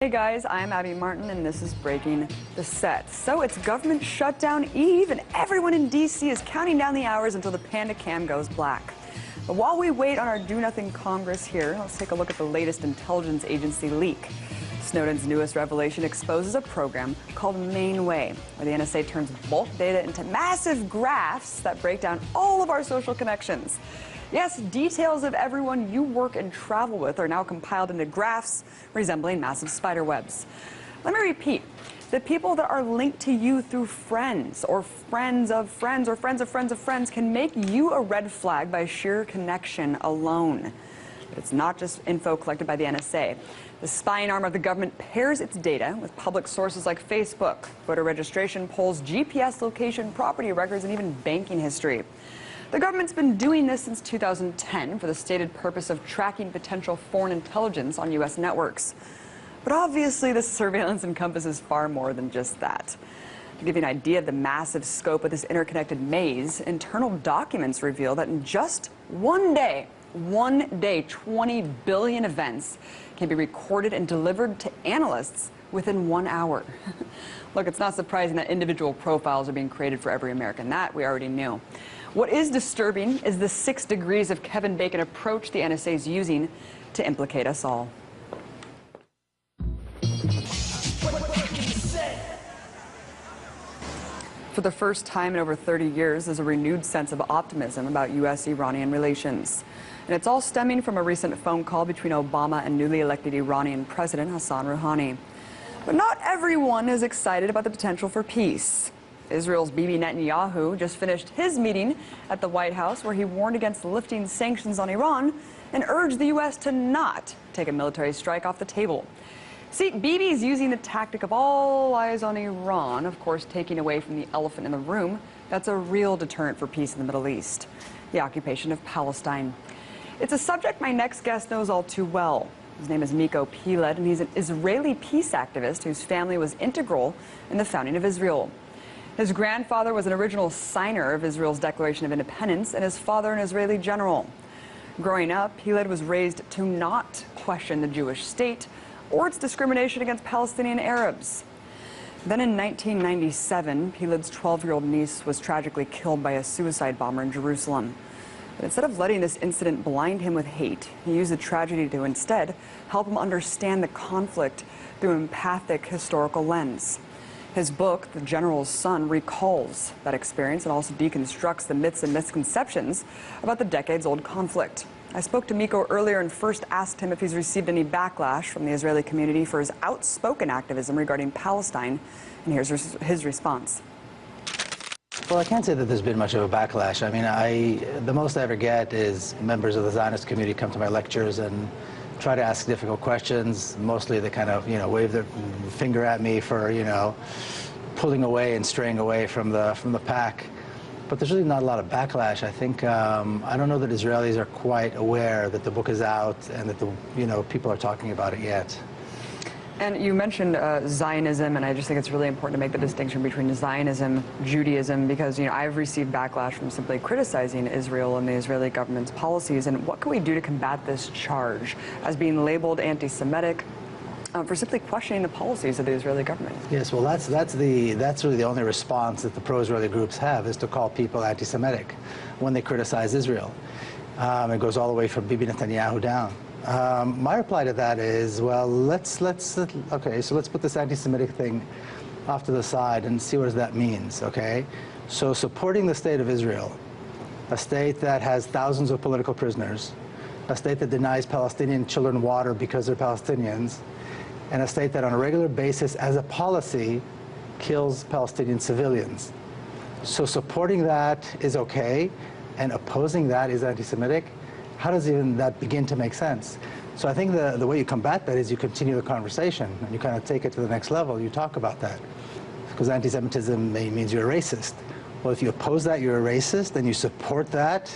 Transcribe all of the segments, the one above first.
Hey guys, I'm Abby Martin and this is Breaking the Set. So it's government shutdown eve and everyone in DC is counting down the hours until the panda cam goes black. But while we wait on our do-nothing Congress here, let's take a look at the latest intelligence agency leak. Snowden's newest revelation exposes a program called Mainway, where the NSA turns bulk data into massive graphs that break down all of our social connections. Yes, details of everyone you work and travel with are now compiled into graphs resembling massive spider webs. Let me repeat. The people that are linked to you through friends or friends of friends or friends of friends of friends can make you a red flag by sheer connection alone. But it's not just info collected by the NSA. The spying arm of the government pairs its data with public sources like Facebook, voter registration polls, GPS location, property records, and even banking history. The government's been doing this since 2010 for the stated purpose of tracking potential foreign intelligence on U.S. networks. But obviously, this surveillance encompasses far more than just that. To give you an idea of the massive scope of this interconnected maze, internal documents reveal that in just one day, 20 billion events can be recorded and delivered to analysts within 1 hour. Look, it's not surprising that individual profiles are being created for every American. That we already knew. What is disturbing is the 6 degrees of Kevin Bacon approach the NSA is using to implicate us all. For the first time in over 30 years, there's a renewed sense of optimism about U.S.-Iranian relations. And it's all stemming from a recent phone call between Obama and newly elected Iranian President Hassan Rouhani. But not everyone is excited about the potential for peace. Israel's Bibi Netanyahu just finished his meeting at the White House where he warned against lifting sanctions on Iran and urged the U.S. to not take a military strike off the table. See, Bibi's using the tactic of all eyes on Iran, of course taking away from the elephant in the room that's a real deterrent for peace in the Middle East, the occupation of Palestine. It's a subject my next guest knows all too well. His name is Miko Peled, and he's an Israeli peace activist whose family was integral in the founding of Israel. His grandfather was an original signer of Israel's Declaration of Independence, and his father an Israeli general. Growing up, Peled was raised to not question the Jewish state or its discrimination against Palestinian Arabs. Then in 1997, Peled's 12-year-old niece was tragically killed by a suicide bomber in Jerusalem. But instead of letting this incident blind him with hate, he used the tragedy to instead help him understand the conflict through an empathic historical lens. His book, The General's Son, recalls that experience and also deconstructs the myths and misconceptions about the decades-old conflict. I spoke to Miko earlier and first asked him if he's received any backlash from the Israeli community for his outspoken activism regarding Palestine, and here's his response. Well, I can't say that there's been much of a backlash. I mean, the most I ever get is members of the Zionist community come to my lectures and try to ask difficult questions. Mostly they kind of, wave their finger at me for, pulling away and straying away from the pack. But there's really not a lot of backlash. I think, I don't know that Israelis are quite aware that the book is out and that people are talking about it yet. And you mentioned Zionism, and I just think it's really important to make the distinction between Zionism, Judaism, because I've received backlash from simply criticizing Israel and the Israeli government's policies. And what can we do to combat this charge as being labeled anti-Semitic for simply questioning the policies of the Israeli government? Yes, well, that's really the only response that the pro-Israeli groups have, is to call people anti-Semitic when they criticize Israel. It goes all the way from Bibi Netanyahu down. My reply to that is, well, okay, so let's put this anti-Semitic thing off to the side and see what that means, okay? So supporting the state of Israel, a state that has thousands of political prisoners, a state that denies Palestinian children water because they're Palestinians, and a state that on a regular basis, as a policy, kills Palestinian civilians. So supporting that is okay, and opposing that is anti-Semitic. How does even that begin to make sense? So I think the way you combat that is you continue the conversation and you kind of take it to the next level. You talk about that. Because anti-Semitism means you're a racist. Well, if you oppose that, you're a racist, and you support that,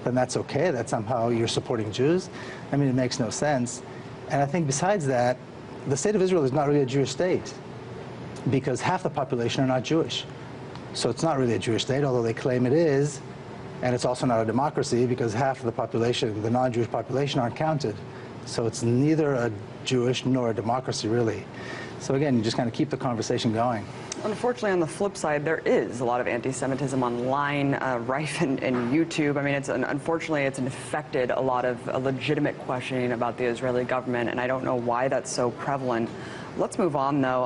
then that's okay. That somehow you're supporting Jews. I mean, it makes no sense. And I think besides that, the state of Israel is not really a Jewish state because half the population are not Jewish. So it's not really a Jewish state, although they claim it is. And it's also not a democracy because half of the population, the non-Jewish population, aren't counted. So it's neither a Jewish nor a democracy, really. So again, you just kind of keep the conversation going. Unfortunately, on the flip side, there is a lot of anti-Semitism online, rife in YouTube. I mean, unfortunately, it's infected a lot of legitimate questioning about the Israeli government, and I don't know why that's so prevalent. Let's move on, though.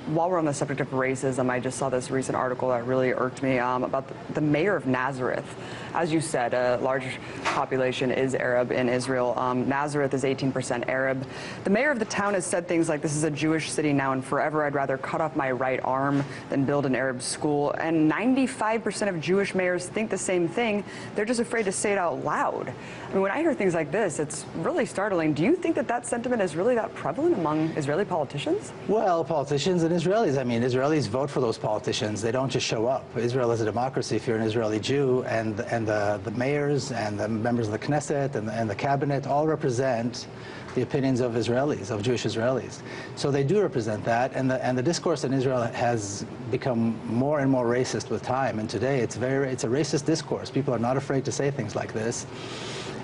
While we're on the subject of racism, I just saw this recent article that really irked me about the mayor of Nazareth. As you said, a large population is Arab in Israel. Nazareth is 18% Arab. The mayor of the town has said things like, "This is a Jewish city now and forever. I'd rather cut off my right arm than build an Arab school." And 95% of Jewish mayors think the same thing. They're just afraid to say it out loud. I mean, when I hear things like this, it's really startling. Do you think that that sentiment is really that prevalent among Israeli politicians? Well, politicians and Israelis. I mean, Israelis vote for those politicians. They don't just show up. Israel is a democracy if you're an Israeli Jew, and the mayors and the members of the Knesset and the cabinet all represent the opinions of Israelis, of Jewish Israelis. So they do represent that, and the discourse in Israel has become more and more racist with time. And today it's a racist discourse. People are not afraid to say things like this.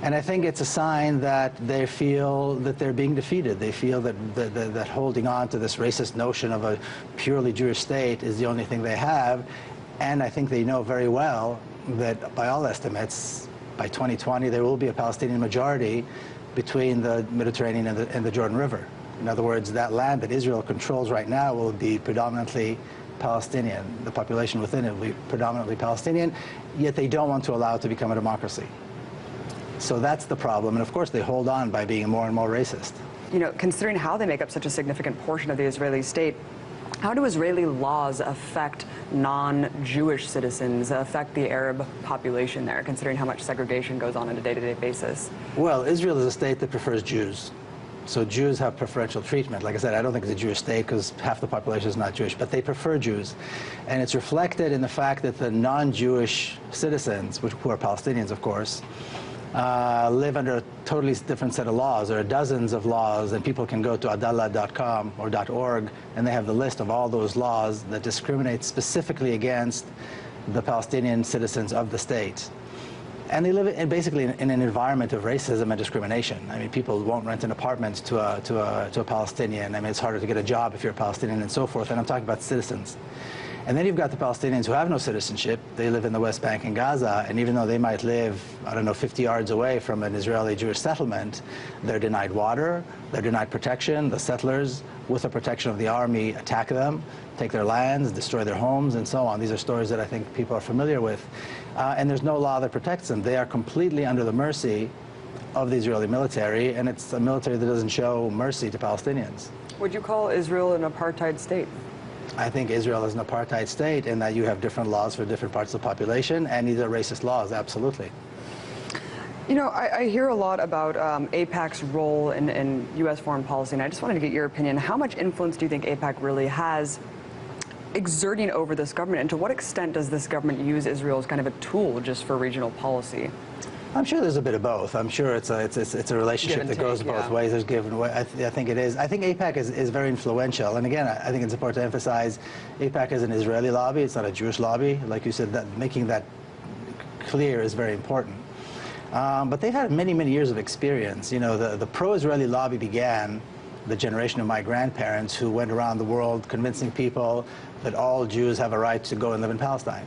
And I think it's a sign that they feel that they're being defeated. They feel that holding on to this racist notion of a purely Jewish state is the only thing they have. And I think they know very well that by all estimates, by 2020, there will be a Palestinian majority between the Mediterranean and the Jordan River. In other words, that land that Israel controls right now will be predominantly Palestinian. The population within it will be predominantly Palestinian, yet they don't want to allow it to become a democracy. So that's the problem, and of course they hold on by being more and more racist. You know, considering how they make up such a significant portion of the Israeli state, how do Israeli laws affect non-Jewish citizens, affect the Arab population there, considering how much segregation goes on a day-to-day basis? Well, Israel is a state that prefers Jews. So Jews have preferential treatment. Like I said, I don't think it's a Jewish state because half the population is not Jewish, but they prefer Jews. And it's reflected in the fact that the non-Jewish citizens, who are Palestinians, of course, live under a totally different set of laws. There are dozens of laws, and people can go to adalah.com or .org, and they have the list of all those laws that discriminate specifically against the Palestinian citizens of the state. And they live basically in an environment of racism and discrimination. I mean, people won't rent an apartment to a Palestinian. I mean, it's harder to get a job if you're a Palestinian and so forth. And I'm talking about citizens. And then you've got the Palestinians who have no citizenship. They live in the West Bank and Gaza, and even though they might live, I don't know, 50 yards away from an Israeli Jewish settlement, they're denied water, they're denied protection. The settlers, with the protection of the army, attack them, take their lands, destroy their homes, and so on. These are stories that I think people are familiar with. And there's no law that protects them. They are completely under the mercy of the Israeli military, and it's a military that doesn't show mercy to Palestinians. Would you call Israel an apartheid state? I think Israel is an apartheid state in that you have different laws for different parts of the population, and these are racist laws, absolutely. You know, I hear a lot about AIPAC's role in U.S. foreign policy, and I just wanted to get your opinion. How much influence do you think AIPAC really has exerting over this government, and to what extent does this government use Israel as kind of a tool just for regional policy? I'm sure there's a bit of both. I'm sure it's a relationship that goes both ways. There's give and way. I think it is. I think AIPAC is very influential. And again, I think it's important to emphasize AIPAC is an Israeli lobby. It's not a Jewish lobby. Like you said, that making that clear is very important. But they've had many, many years of experience. You know, the pro-Israeli lobby began the generation of my grandparents who went around the world convincing people that all Jews have a right to go and live in Palestine.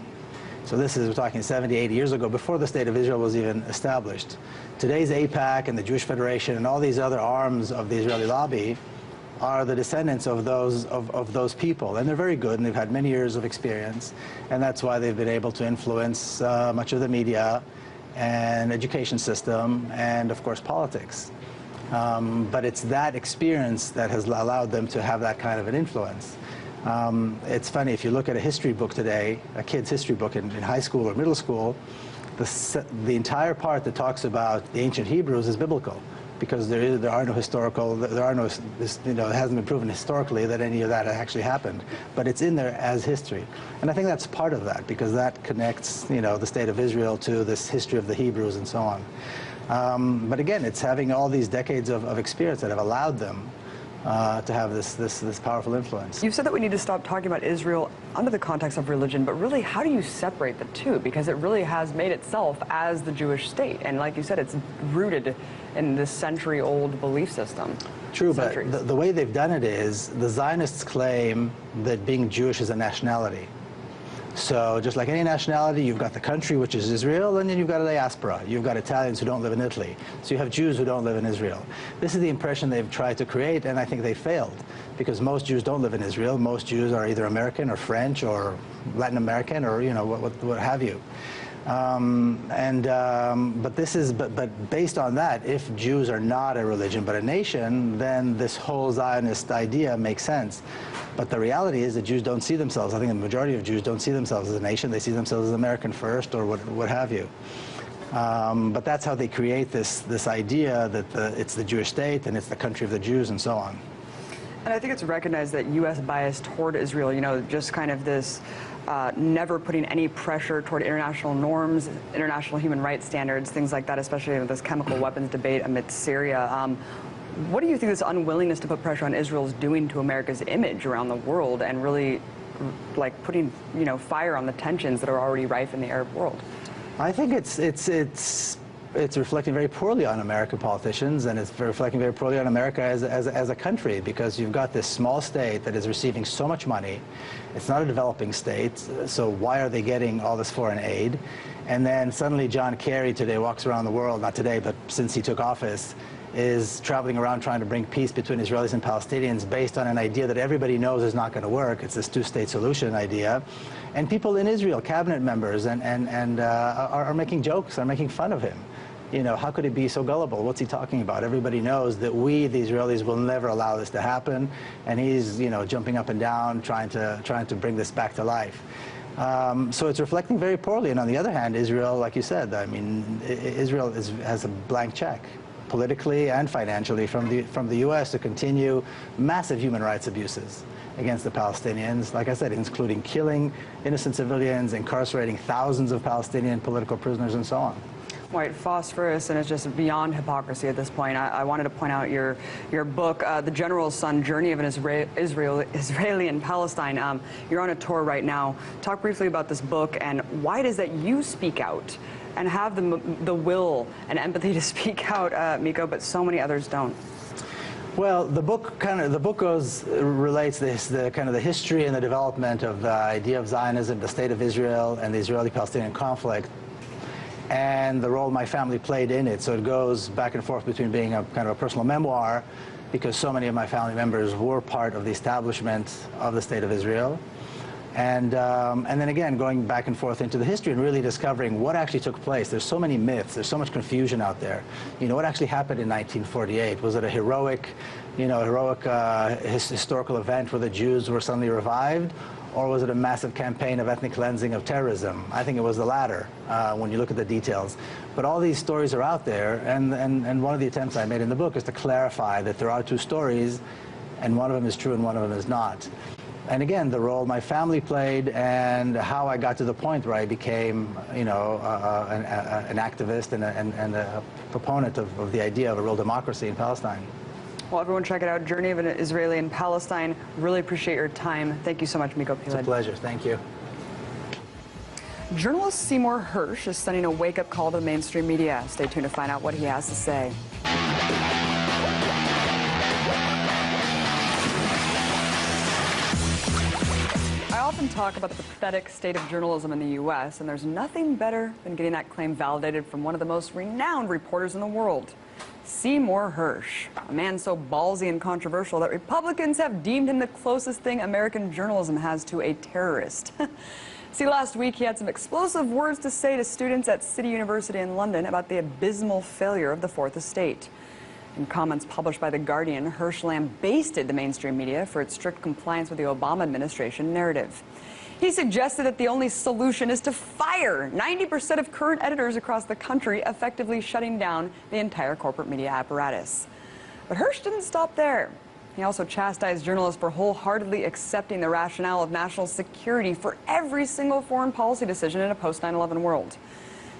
So this is, we're talking 70, 80 years ago, before the State of Israel was even established. Today's AIPAC and the Jewish Federation and all these other arms of the Israeli lobby are the descendants of those people. And they're very good, and they've had many years of experience. And that's why they've been able to influence much of the media and education system and, of course, politics. But it's that experience that has allowed them to have that kind of an influence. It's funny, if you look at a history book today, a kid's history book in high school or middle school, the entire part that talks about the ancient Hebrews is biblical, because there are no historical, it hasn't been proven historically that any of that actually happened, but it's in there as history. And I think that's part of that, because that connects, the State of Israel to this history of the Hebrews and so on. But again, it's having all these decades of experience that have allowed them to have this powerful influence. You've said that we need to stop talking about Israel under the context of religion, but really, how do you separate the two? Because it really has made itself as the Jewish state, and like you said, it's rooted in this century-old belief system. True, but the way they've done it is the Zionists claim that being Jewish is a nationality. So just like any nationality, you've got the country, which is Israel, and then you've got a diaspora. You've got Italians who don't live in Italy. So you have Jews who don't live in Israel. This is the impression they've tried to create, and I think they failed, because most Jews don't live in Israel. Most Jews are either American or French or Latin American or, you know, what have you. But based on that, if Jews are not a religion but a nation, then this whole Zionist idea makes sense. But the reality is that Jews don't see themselves, I think the majority of Jews don't see themselves as a nation. They see themselves as American first or what have you. But that's how they create this idea that it's the Jewish state and it's the country of the Jews and so on. And I think it's recognized that U.S. bias toward Israel, you know, just kind of this never putting any pressure toward international norms, international human rights standards, things like that, especially with this chemical weapons debate amidst Syria. What do you think this unwillingness to put pressure on Israel is doing to America's image around the world and really like putting, you know, fire on the tensions that are already rife in the Arab world? I think it's reflecting very poorly on American politicians, and it's reflecting very poorly on America as a country, because you've got this small state that is receiving so much money. It's not a developing state, so why are they getting all this foreign aid? And then suddenly John Kerry today walks around the world, not today, but since he took office, is traveling around trying to bring peace between Israelis and Palestinians based on an idea that everybody knows is not going to work. It's this two-state solution idea. And people in Israel, cabinet members, are making jokes, are making fun of him. You know, how could he be so gullible? What's he talking about? Everybody knows that we, the Israelis, will never allow this to happen. And he's, you know, jumping up and down, trying to bring this back to life. So it's reflecting very poorly. And on the other hand, Israel, like you said, I mean, Israel has a blank check, politically and financially, from the U.S. to continue massive human rights abuses against the Palestinians, like I said, including killing innocent civilians, incarcerating thousands of Palestinian political prisoners, and so on. White phosphorus, and it's just beyond hypocrisy at this point. I wanted to point out your book, The General's Son, Journey of an Israeli in Palestine. You're on a tour right now. Talk briefly about this book and why it is that you speak out and have the will and empathy to speak out, Miko, but so many others don't. Well, the book relates the history and the development of the idea of Zionism, the state of Israel, and the Israeli-Palestinian conflict, and the role my family played in it. So it goes back and forth between being a kind of a personal memoir, because so many of my family members were part of the establishment of the state of Israel, and then again going back and forth into the history and really discovering what actually took place. There's so many myths, there's so much confusion out there. You know, what actually happened in 1948? Was it a heroic historical event where the Jews were suddenly revived? Or was it a massive campaign of ethnic cleansing, of terrorism? I think it was the latter, when you look at the details. But all these stories are out there, and one of the attempts I made in the book is to clarify that there are two stories, and one of them is true and one of them is not. And again, the role my family played and how I got to the point where I became, you know, an activist and a proponent of the idea of a real democracy in Palestine. Well, everyone check it out, Journey of an Israeli in Palestine. Really appreciate your time. Thank you so much, Miko Piled. It's a pleasure. Thank you. Journalist Seymour Hersh is sending a wake-up call to the mainstream media. Stay tuned to find out what he has to say. I often talk about the pathetic state of journalism in the U.S., and there's nothing better than getting that claim validated from one of the most renowned reporters in the world. Seymour Hersh, a man so ballsy and controversial that Republicans have deemed him the closest thing American journalism has to a terrorist. See, last week he had some explosive words to say to students at City University in London about the abysmal failure of the Fourth Estate. In comments published by The Guardian, Hersh lambasted the mainstream media for its strict compliance with the Obama administration narrative. He suggested that the only solution is to fire 90% of current editors across the country, effectively shutting down the entire corporate media apparatus. But Hersh didn't stop there. He also chastised journalists for wholeheartedly accepting the rationale of national security for every single foreign policy decision in a post-9/11 world.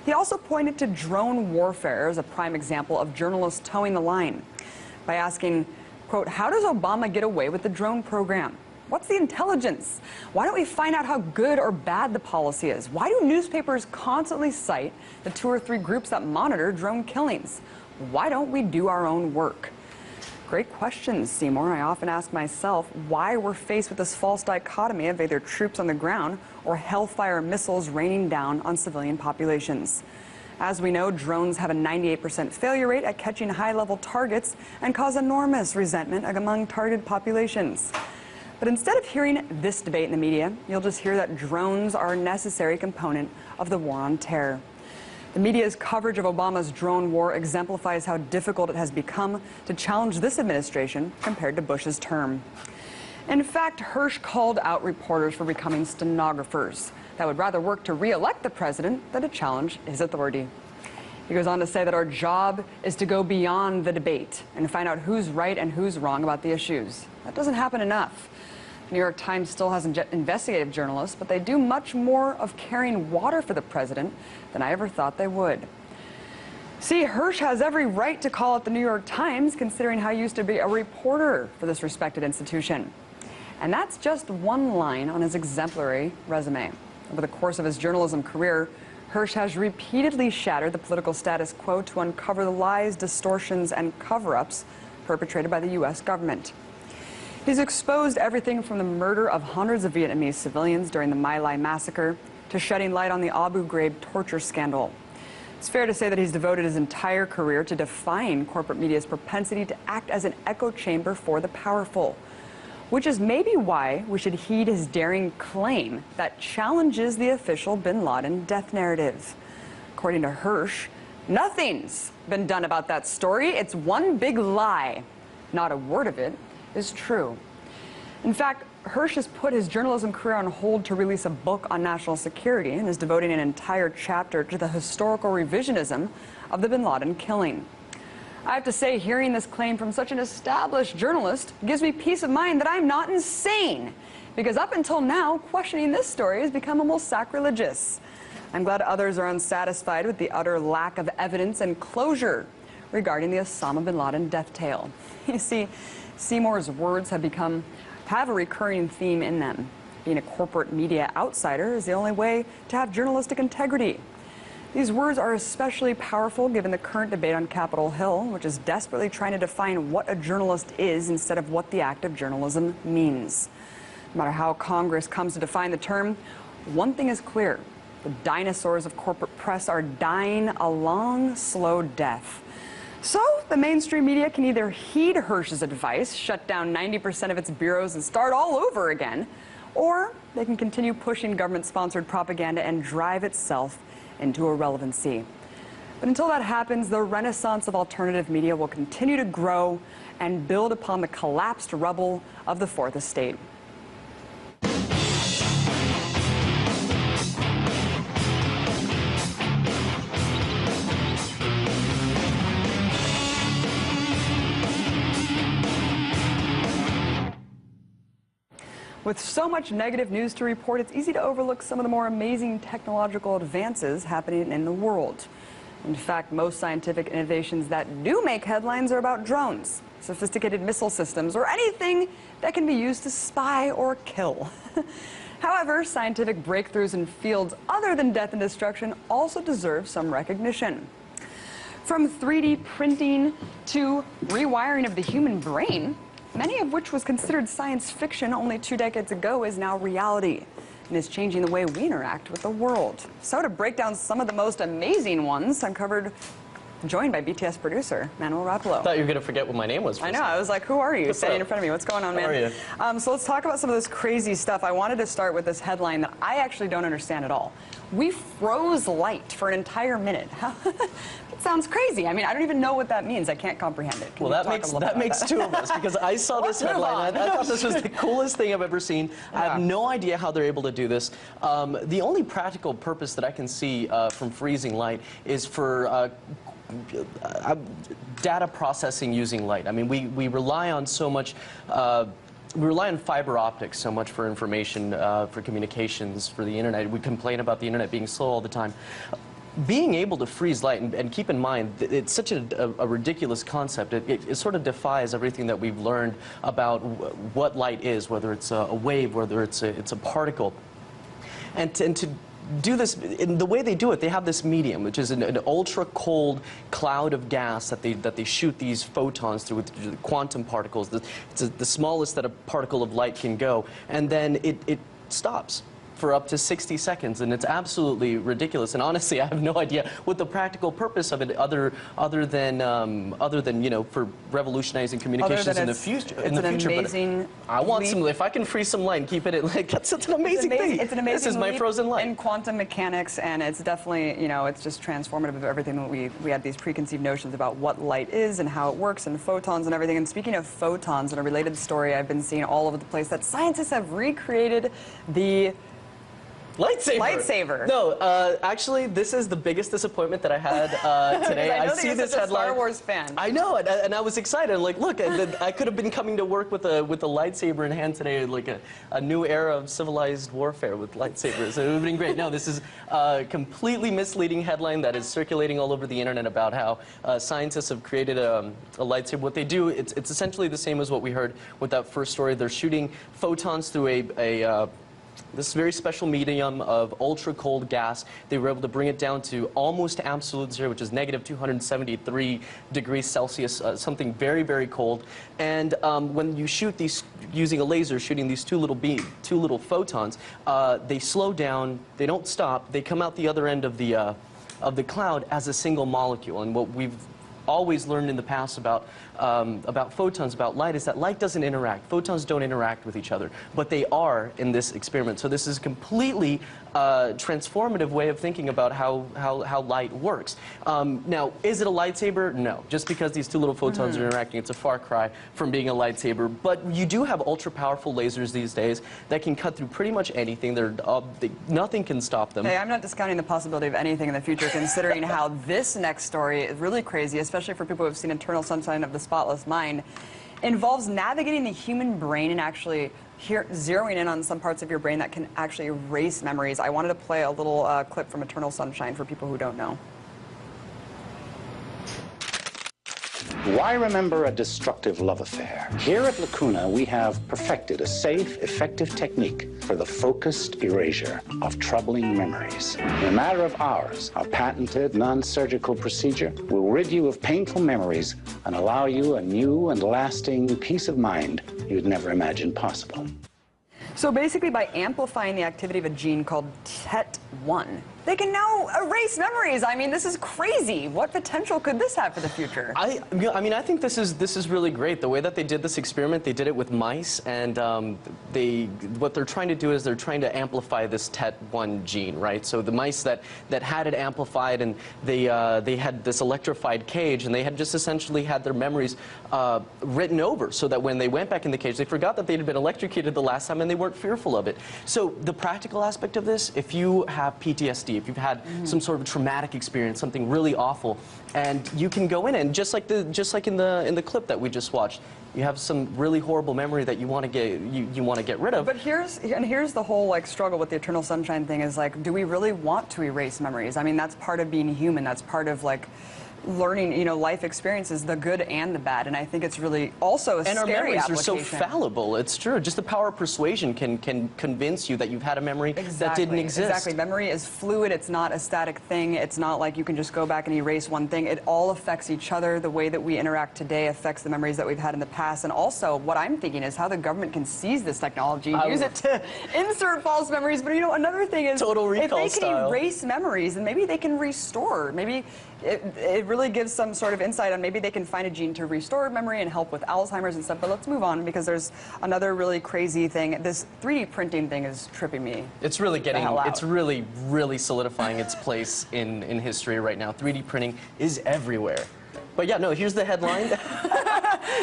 He also pointed to drone warfare as a prime example of journalists towing the line by asking, quote, how does Obama get away with the drone program? What's the intelligence? Why don't we find out how good or bad the policy is? Why do newspapers constantly cite the 2 or 3 groups that monitor drone killings? Why don't we do our own work? Great questions, Seymour. I often ask myself why we're faced with this false dichotomy of either troops on the ground or hellfire missiles raining down on civilian populations. As we know, drones have a 98% failure rate at catching high-level targets and cause enormous resentment among targeted populations. But instead of hearing this debate in the media, you'll just hear that drones are a necessary component of the war on terror. The media's coverage of Obama's drone war exemplifies how difficult it has become to challenge this administration compared to Bush's term. In fact, Hersh called out reporters for becoming stenographers that would rather work to re-elect the president than to challenge his authority. He goes on to say that our job is to go beyond the debate and find out who's right and who's wrong about the issues. That doesn't happen enough. The New York Times still has investigative journalists, but they do much more of carrying water for the president than I ever thought they would. See, Hersh has every right to call out the New York Times, considering how he used to be a reporter for this respected institution. And that's just one line on his exemplary resume. Over the course of his journalism career, Hersh has repeatedly shattered the political status quo to uncover the lies, distortions, and cover-ups perpetrated by the U.S. government. He's exposed everything from the murder of hundreds of Vietnamese civilians during the My Lai massacre to shedding light on the Abu Ghraib torture scandal. It's fair to say that he's devoted his entire career to defying corporate media's propensity to act as an echo chamber for the powerful, which is maybe why we should heed his daring claim that challenges the official bin Laden death narrative. According to Hersh, nothing's been done about that story. It's one big lie. Not a word of it is true. In fact, Hersh has put his journalism career on hold to release a book on national security and is devoting an entire chapter to the historical revisionism of the bin Laden killing. I have to say, hearing this claim from such an established journalist gives me peace of mind that I'm not insane, because up until now, questioning this story has become almost sacrilegious. I'm glad others are unsatisfied with the utter lack of evidence and closure regarding the Osama bin Laden death tale. You see, Seymour's words have a recurring theme in them. Being a corporate media outsider is the only way to have journalistic integrity. These words are especially powerful given the current debate on Capitol Hill, which is desperately trying to define what a journalist is instead of what the act of journalism means. No matter how Congress comes to define the term, one thing is clear: the dinosaurs of corporate press are dying a long, slow death. So the mainstream media can either heed Hersh's advice, shut down 90% of its bureaus and start all over again, or they can continue pushing government-sponsored propaganda and drive itself into irrelevancy. But until that happens, the renaissance of alternative media will continue to grow and build upon the collapsed rubble of the Fourth Estate. With so much negative news to report, it's easy to overlook some of the more amazing technological advances happening in the world. In fact, most scientific innovations that do make headlines are about drones, sophisticated missile systems, or anything that can be used to spy or kill. However, scientific breakthroughs in fields other than death and destruction also deserve some recognition. From 3D printing to rewiring of the human brain, many of which was considered science fiction only 2 decades ago, is now reality and is changing the way we interact with the world. So to break down some of the most amazing ones, I'm joined by BTS producer Manuel Rapolo. I thought you were going to forget what my name was. I know. I was like, who are you standing in front of me? What's going on, man? How are you? So let's talk about some of this crazy stuff. I wanted to start with this headline that I actually don't understand at all. We froze light for an entire minute. That sounds crazy. I mean, I don't even know what that means. I can't comprehend it. Well, that makes two of us, because I saw this headline. I thought this was the coolest thing I've ever seen. I have no idea how they're able to do this. The only practical purpose that I can see from freezing light is for data processing using light. I mean, we rely on so much. We rely on fiber optics so much for information, for communications, for the internet. We complain about the internet being slow all the time. being able to freeze light, and keep in mind, it's such a ridiculous concept. It sort of defies everything that we've learned about what light is, whether it's a wave, whether it's a particle. And to do this, in the way they do it, they have this medium, which is an ultra-cold cloud of gas that they shoot these photons through with quantum particles. It's the smallest that a particle of light can go, and then it stops for up to 60 seconds, and it's absolutely ridiculous. And honestly, I have no idea what the practical purpose of it, other than, you know, for revolutionizing communications in the future. It's an amazing. I want some. If I can freeze some light and keep it like that's an amazing thing. It's an amazing. This is my frozen light in quantum mechanics, and it's definitely, you know, it's just transformative of everything that we had these preconceived notions about what light is and how it works, and photons and everything. And speaking of photons, in a related story, I've been seeing all over the place that scientists have recreated the lightsaber. No, actually, this is the biggest disappointment that I had today. I know see that this you're such headline. a Star Wars fan. I know, and I was excited. Like, look, I could have been coming to work with a lightsaber in hand today, like a new era of civilized warfare with lightsabers. It would have been great. No, this is a completely misleading headline that is circulating all over the internet about how scientists have created a lightsaber. What they do, it's essentially the same as what we heard with that first story. They're shooting photons through this very special medium of ultra-cold gas. They were able to bring it down to almost absolute zero, which is negative 273 degrees Celsius, something very, very cold. And when you shoot these, using a laser, shooting these two little photons, they slow down, they don't stop, they come out the other end of the cloud as a single molecule. And what we've always learned in the past about photons, about light, is that light doesn't interact. Photons don't interact with each other, but they are in this experiment. So this is a completely transformative way of thinking about how light works. Now, is it a lightsaber? No. Just because these two little photons are interacting, it's a far cry from being a lightsaber. But you do have ultra-powerful lasers these days that can cut through pretty much anything. Nothing can stop them. Hey, I'm not discounting the possibility of anything in the future, considering how this next story is really crazy, especially for people who have seen Eternal Sunshine of the Spotless Mind. Involves navigating the human brain and actually zeroing in on some parts of your brain that can actually erase memories. I wanted to play a little clip from Eternal Sunshine for people who don't know. Why remember a destructive love affair? Here at Lacuna, we have perfected a safe, effective technique for the focused erasure of troubling memories. In a matter of hours, our patented non-surgical procedure will rid you of painful memories and allow you a new and lasting peace of mind you'd never imagined possible. So basically, by amplifying the activity of a gene called TET1, they can now erase memories. I mean, this is crazy. What potential could this have for the future? I mean, I think this is really great. The way that they did this experiment, they did it with mice, and what they're trying to do is they're trying to amplify this TET1 gene, right? So the mice that had it amplified, and they had this electrified cage, and they had just essentially had their memories written over, so that when they went back in the cage, they forgot that they had been electrocuted the last time, and they weren't fearful of it. So the practical aspect of this, if you have PTSD, if you've had some sort of traumatic experience, something really awful, and you can go in and just like in the clip that we just watched, you have some really horrible memory that you want to get rid of. But here's the whole like struggle with the Eternal Sunshine thing is like, do we really want to erase memories? I mean, that's part of being human. That's part of like learning, you know, life experiences, the good and the bad, and I think it's really also a scary application. And our memories are so fallible. It's true. Just the power of persuasion can convince you that you've had a memory that didn't exist. Exactly. Memory is fluid. It's not a static thing. It's not like you can just go back and erase one thing. It all affects each other. The way that we interact today affects the memories that we've had in the past. And also, what I'm thinking is how the government can seize this technology and use it to insert false memories. But you know, another thing is, total recall if they can erase memories, then maybe they can restore. Maybe it really gives some sort of insight on maybe they can find a gene to restore memory and help with Alzheimer's and stuff. But let's move on, because there's another really crazy thing. This 3D printing thing is tripping me. It's really it's really, really solidifying its place in history right now. 3D printing is everywhere. But yeah, no, here's the headline.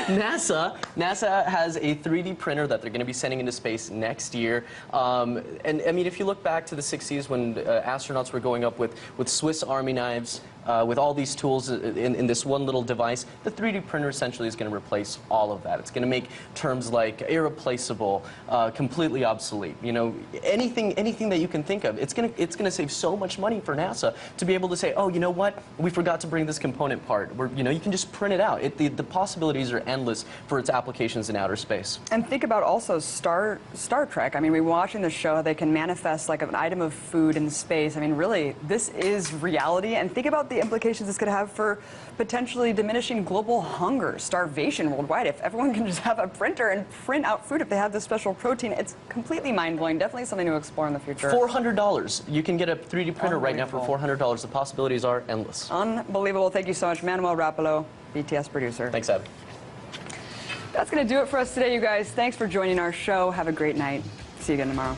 NASA has a 3D printer that they're going to be sending into space next year. And I mean, if you look back to the 60s when astronauts were going up with Swiss Army knives, with all these tools in this one little device, the 3D printer essentially is going to replace all of that. It's going to make terms like irreplaceable, completely obsolete. You know, anything that you can think of. It's going to save so much money for NASA to be able to say, oh, you know what? We forgot to bring this component part. You know, you can just print it out. The possibilities are endless for its applications in outer space. And think about also Star Trek. I mean, we're watching the show. They can manifest like an item of food in space. I mean, really, this is reality. And think about the implications this could have for potentially diminishing global hunger, starvation worldwide. If everyone can just have a printer and print out food if they have this special protein, it's completely mind-blowing. Definitely something to explore in the future. $400. You can get a 3D printer right now for $400. The possibilities are endless. Unbelievable. Thank you so much, Manuel Rapolo, BTS producer. Thanks, Ed. That's going to do it for us today, you guys. Thanks for joining our show. Have a great night. See you again tomorrow.